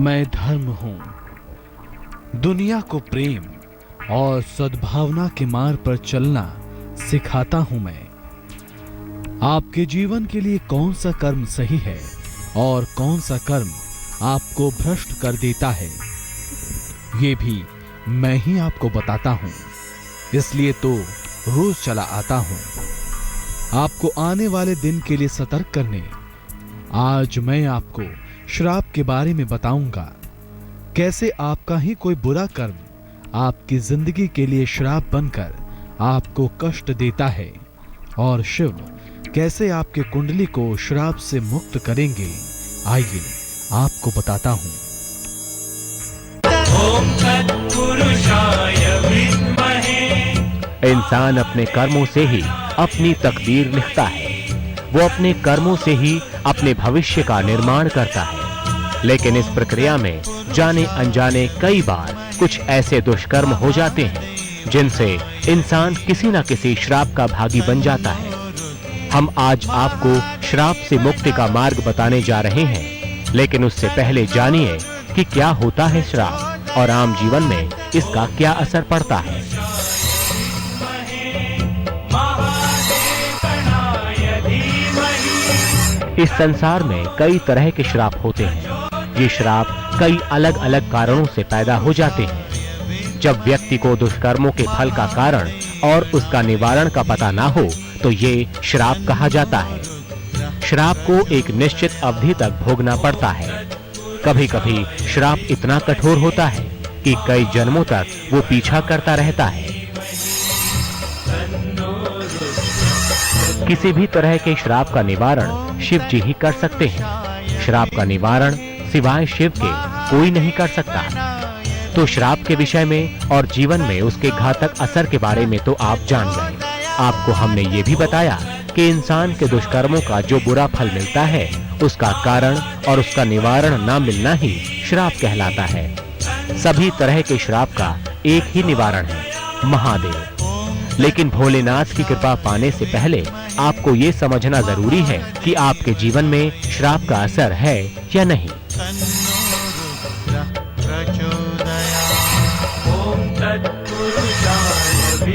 मैं धर्म हूं। दुनिया को प्रेम और सद्भावना के मार्ग पर चलना सिखाता हूं मैं। आपके जीवन के लिए कौन सा कर्म सही है और कौन सा कर्म आपको भ्रष्ट कर देता है, ये भी मैं ही आपको बताता हूं। इसलिए तो रोज चला आता हूं आपको आने वाले दिन के लिए सतर्क करने। आज मैं आपको श्राप के बारे में बताऊंगा, कैसे आपका ही कोई बुरा कर्म आपकी जिंदगी के लिए श्राप बनकर आपको कष्ट देता है और शिव कैसे आपके कुंडली को श्राप से मुक्त करेंगे। आइए आपको बताता हूं। ओम तत्पुरुषाय विद्महे। इंसान अपने कर्मों से ही अपनी तकदीर लिखता है। वो अपने कर्मों से ही अपने भविष्य का निर्माण करता है। लेकिन इस प्रक्रिया में जाने अनजाने कई बार कुछ ऐसे दुष्कर्म हो जाते हैं जिनसे इंसान किसी न किसी श्राप का भागी बन जाता है। हम आज आपको श्राप से मुक्ति का मार्ग बताने जा रहे हैं, लेकिन उससे पहले जानिए कि क्या होता है श्राप और आम जीवन में इसका क्या असर पड़ता है। इस संसार में कई तरह के श्राप होते हैं। ये श्राप कई अलग अलग कारणों से पैदा हो जाते हैं। जब व्यक्ति को दुष्कर्मों के फल का कारण और उसका निवारण का पता ना हो तो ये श्राप कहा जाता है। श्राप को एक निश्चित अवधि तक भोगना पड़ता है। कभी कभी श्राप इतना कठोर होता है कि कई जन्मों तक वो पीछा करता रहता है। किसी भी तरह के श्राप का निवारण शिव जी ही कर सकते हैं। श्राप का निवारण सिवाय शिव के कोई नहीं कर सकता। तो श्राप के विषय में और जीवन में उसके घातक असर के बारे में तो आप जान गए। आपको हमने ये भी बताया कि इंसान के दुष्कर्मों का जो बुरा फल मिलता है उसका कारण और उसका निवारण ना मिलना ही श्राप कहलाता है। सभी तरह के श्राप का एक ही निवारण है, महादेव। लेकिन भोलेनाथ की कृपा पाने से पहले आपको ये समझना जरूरी है कि आपके जीवन में श्राप का असर है या नहीं।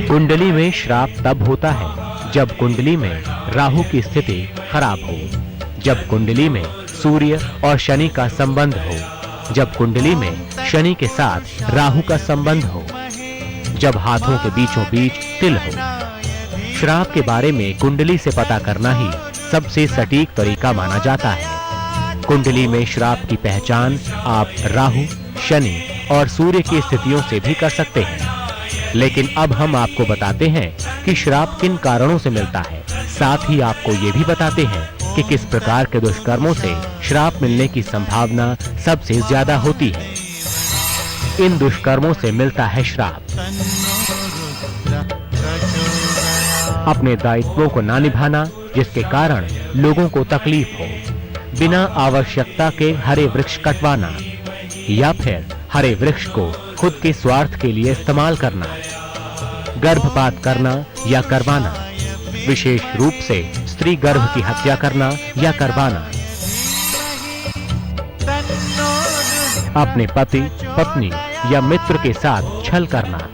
कुंडली में श्राप तब होता है जब कुंडली में राहु की स्थिति खराब हो, जब कुंडली में सूर्य और शनि का संबंध हो, जब कुंडली में शनि के साथ राहु का संबंध हो, जब हाथों के बीचों बीच तिल हो। श्राप के बारे में कुंडली से पता करना ही सबसे सटीक तरीका माना जाता है। कुंडली में श्राप की पहचान आप राहु, शनि और सूर्य की स्थितियों से भी कर सकते हैं। लेकिन अब हम आपको बताते हैं कि श्राप किन कारणों से मिलता है। साथ ही आपको ये भी बताते हैं कि किस प्रकार के दुष्कर्मों से श्राप मिलने की संभावना सबसे ज्यादा होती है। इन दुष्कर्मों से मिलता है श्राप। अपने दायित्वों को ना निभाना जिसके कारण लोगों को तकलीफ हो, बिना आवश्यकता के हरे वृक्ष कटवाना या फिर हरे वृक्ष को खुद के स्वार्थ के लिए इस्तेमाल करना, गर्भपात करना या करवाना, विशेष रूप से स्त्री गर्भ की हत्या करना या करवाना, अपने पति, पत्नी या मित्र के साथ छल करना,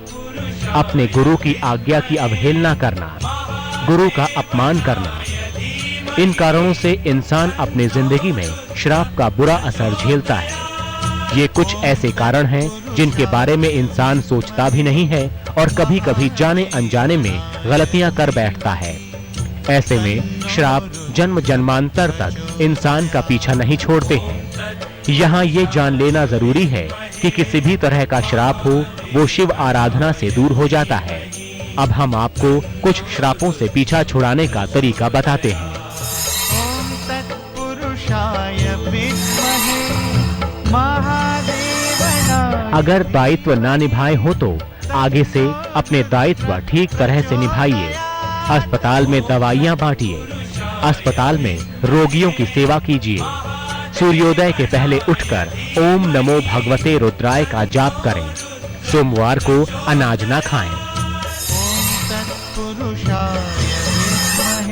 अपने गुरु की आज्ञा की अवहेलना करना, गुरु का अपमान करना। इन कारणों से इंसान अपनी जिंदगी में श्राप का बुरा असर झेलता है। ये कुछ ऐसे कारण हैं जिनके बारे में इंसान सोचता भी नहीं है और कभी-कभी जाने अनजाने में गलतियां कर बैठता है। ऐसे में श्राप जन्म जन्मांतर तक इंसान का पीछा नहीं छोड़ते हैं। यहाँ ये जान लेना जरूरी है कि किसी भी तरह का श्राप हो वो शिव आराधना से दूर हो जाता है। अब हम आपको कुछ श्रापों से पीछा छुड़ाने का तरीका बताते हैं। ओम तत्पुरुषाय विद्महे महादेव नमः। अगर दायित्व ना निभाए हो तो आगे से अपने दायित्व ठीक तरह से निभाइए। अस्पताल में दवाइयां बांटिए, अस्पताल में रोगियों की सेवा कीजिए, सूर्योदय के पहले उठकर ओम नमो भगवते रुद्राय का जाप करें, सोमवार को अनाज ना खाएं।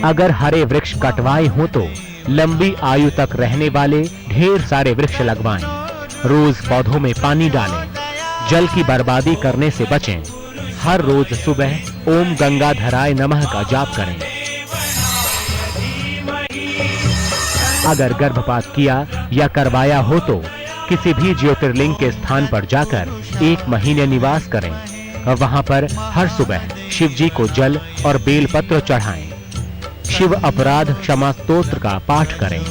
अगर हरे वृक्ष कटवाए हो तो लंबी आयु तक रहने वाले ढेर सारे वृक्ष लगवाएं। रोज पौधों में पानी डालें, जल की बर्बादी करने से बचें। हर रोज सुबह ओम गंगाधराय नमः का जाप करें। अगर गर्भपात किया या करवाया हो तो किसी भी ज्योतिर्लिंग के स्थान पर जाकर 1 महीने निवास करें और वहां पर हर सुबह शिव जी को जल और बेलपत्र चढ़ाएं। शिव अपराध क्षमा स्तोत्र का पाठ करें।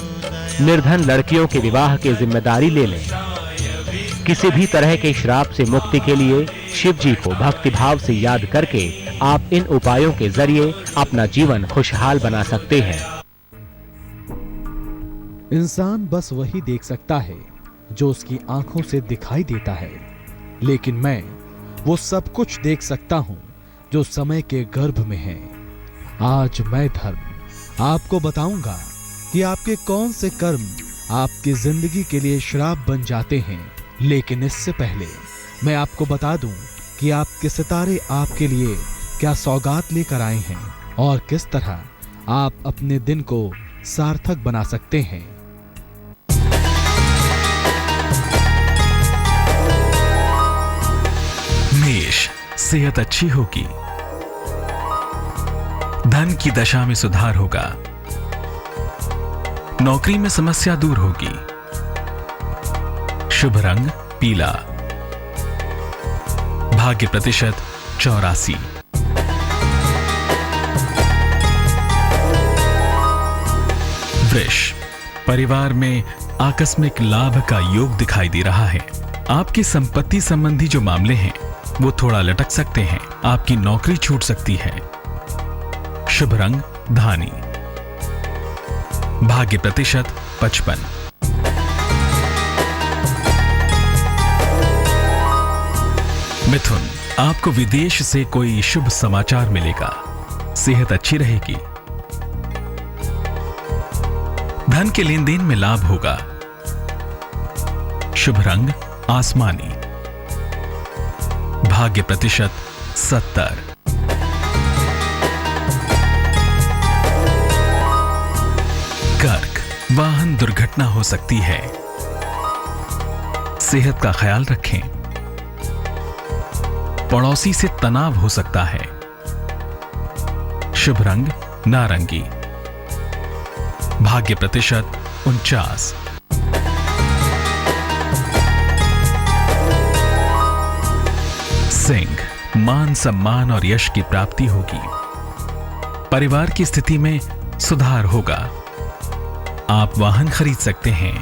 निर्धन लड़कियों के विवाह की जिम्मेदारी ले लें। किसी भी तरह के श्राप से मुक्ति के लिए शिव जी को भक्तिभाव से याद करके आप इन उपायों के जरिए अपना जीवन खुशहाल बना सकते हैं। इंसान बस वही देख सकता है जो उसकी आंखों से दिखाई देता है, लेकिन मैं वो सब कुछ देख सकता हूं जो समय के गर्भ में है। आज मैं धर्म आपको बताऊंगा कि आपके कौन से कर्म आपकी जिंदगी के लिए श्राप बन जाते हैं। लेकिन इससे पहले मैं आपको बता दूं कि आपके सितारे आपके लिए क्या सौगात लेकर आए हैं और किस तरह आप अपने दिन को सार्थक बना सकते हैं। मेष, सेहत अच्छी होगी, धन की दशा में सुधार होगा, नौकरी में समस्या दूर होगी, शुभ रंग पीला, भाग्य प्रतिशत 84। वृष, परिवार में आकस्मिक लाभ का योग दिखाई दे रहा है। आपकी संपत्ति संबंधी जो मामले हैं वो थोड़ा लटक सकते हैं। आपकी नौकरी छूट सकती है। शुभ रंग धानी, भाग्य प्रतिशत 55। मिथुन, आपको विदेश से कोई शुभ समाचार मिलेगा। सेहत अच्छी रहेगी, धन के लेन देन में लाभ होगा। शुभ रंग आसमानी, भाग्य प्रतिशत 70। कर्क, वाहन दुर्घटना हो सकती है। सेहत का ख्याल रखें। पड़ोसी से तनाव हो सकता है। शुभ रंग नारंगी, भाग्य प्रतिशत 49। सिंह, मान सम्मान और यश की प्राप्ति होगी। परिवार की स्थिति में सुधार होगा। आप वाहन खरीद सकते हैं।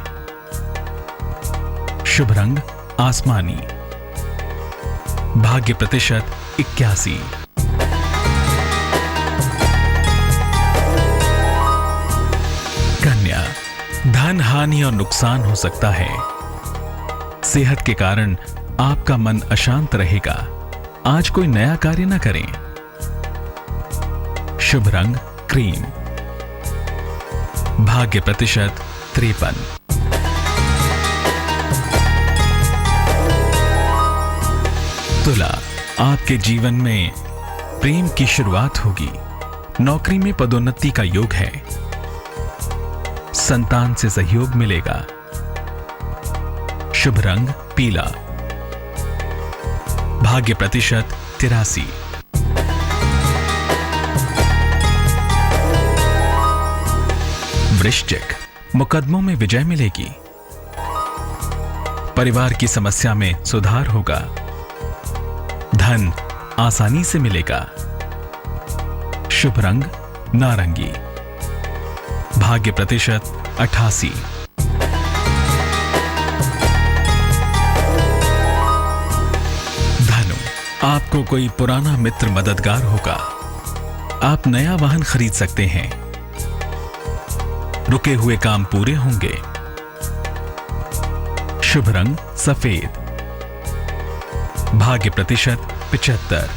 शुभ रंग आसमानी, भाग्य प्रतिशत 81। कन्या, धन हानि और नुकसान हो सकता है। सेहत के कारण आपका मन अशांत रहेगा। आज कोई नया कार्य न करें। शुभ रंग क्रीम, भाग्य प्रतिशत 53। तुला, आपके जीवन में प्रेम की शुरुआत होगी। नौकरी में पदोन्नति का योग है। संतान से सहयोग मिलेगा। शुभ रंग पीला, भाग्य प्रतिशत 83। वृश्चिक, मुकदमों में विजय मिलेगी। परिवार की समस्या में सुधार होगा। धन आसानी से मिलेगा। शुभ रंग नारंगी, भाग्य प्रतिशत 88। धनु, आपको कोई पुराना मित्र मददगार होगा। आप नया वाहन खरीद सकते हैं। रुके हुए काम पूरे होंगे। शुभ रंग सफेद, भाग्य प्रतिशत 75।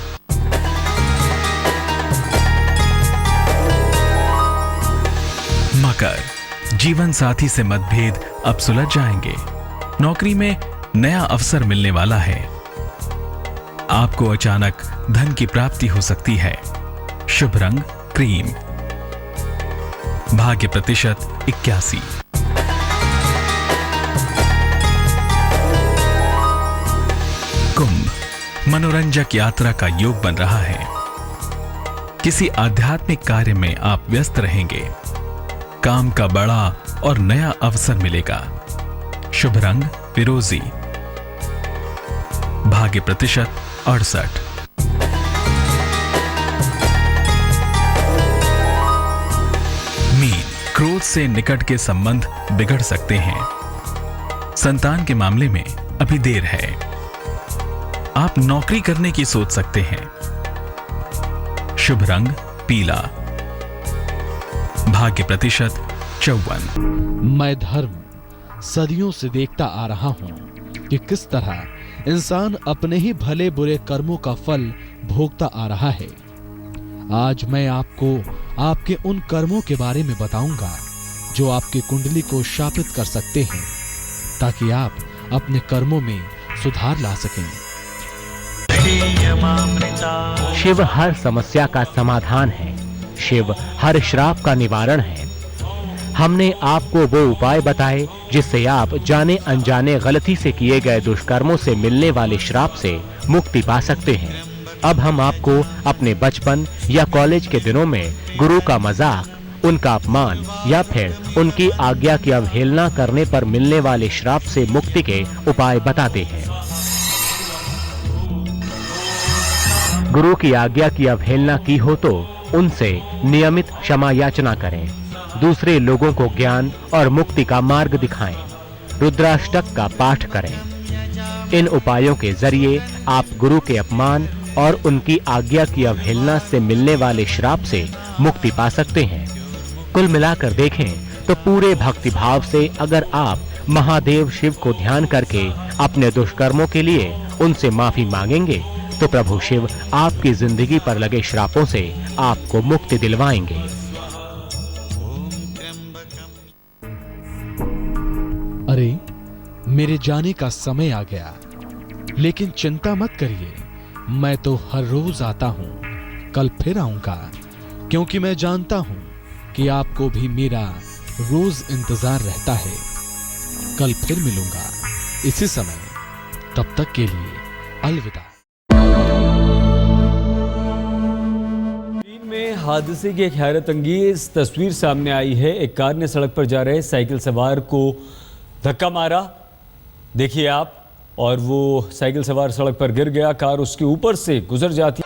मकर, जीवन साथी से मतभेद अब सुलझ जाएंगे। नौकरी में नया अवसर मिलने वाला है। आपको अचानक धन की प्राप्ति हो सकती है। शुभ रंग क्रीम, भाग्य प्रतिशत 81। मनोरंजक यात्रा का योग बन रहा है। किसी आध्यात्मिक कार्य में आप व्यस्त रहेंगे। काम का बड़ा और नया अवसर मिलेगा। शुभ रंग फिरोजी। भाग्य प्रतिशत 68। मीन, क्रोध से निकट के संबंध बिगड़ सकते हैं। संतान के मामले में अभी देर है। आप नौकरी करने की सोच सकते हैं। शुभ रंग पीला। भाग्य प्रतिशत 54। मैं धर्म सदियों से देखता आ रहा हूं कि किस तरह इंसान अपने ही भले बुरे कर्मों का फल भोगता आ रहा है। आज मैं आपको आपके उन कर्मों के बारे में बताऊंगा जो आपकी कुंडली को शापित कर सकते हैं, ताकि आप अपने कर्मों में सुधार ला सकें। शिव हर समस्या का समाधान है। शिव हर श्राप का निवारण है। हमने आपको वो उपाय बताए जिससे आप जाने अनजाने गलती से किए गए दुष्कर्मों से मिलने वाले श्राप से मुक्ति पा सकते हैं। अब हम आपको अपने बचपन या कॉलेज के दिनों में गुरु का मजाक, उनका अपमान या फिर उनकी आज्ञा की अवहेलना करने पर मिलने वाले श्राप से मुक्ति के उपाय बताते हैं। गुरु की आज्ञा की अवहेलना की हो तो उनसे नियमित क्षमा याचना करें। दूसरे लोगों को ज्ञान और मुक्ति का मार्ग दिखाएं। रुद्राष्टक का पाठ करें। इन उपायों के जरिए आप गुरु के अपमान और उनकी आज्ञा की अवहेलना से मिलने वाले श्राप से मुक्ति पा सकते हैं। कुल मिलाकर देखें तो पूरे भक्तिभाव से अगर आप महादेव शिव को ध्यान करके अपने दुष्कर्मों के लिए उनसे माफी मांगेंगे तो प्रभु शिव आपकी जिंदगी पर लगे श्रापों से आपको मुक्ति दिलवाएंगे। अरे, मेरे जाने का समय आ गया, लेकिन चिंता मत करिए, मैं तो हर रोज आता हूं। कल फिर आऊंगा, क्योंकि मैं जानता हूं कि आपको भी मेरा रोज इंतजार रहता है। कल फिर मिलूंगा इसी समय। तब तक के लिए अलविदा। में हादसे की एक हैरत अंगेज तस्वीर सामने आई है। एक कार ने सड़क पर जा रहे साइकिल सवार को धक्का मारा, देखिए आप, और वो साइकिल सवार सड़क पर गिर गया। कार उसके ऊपर से गुजर जाती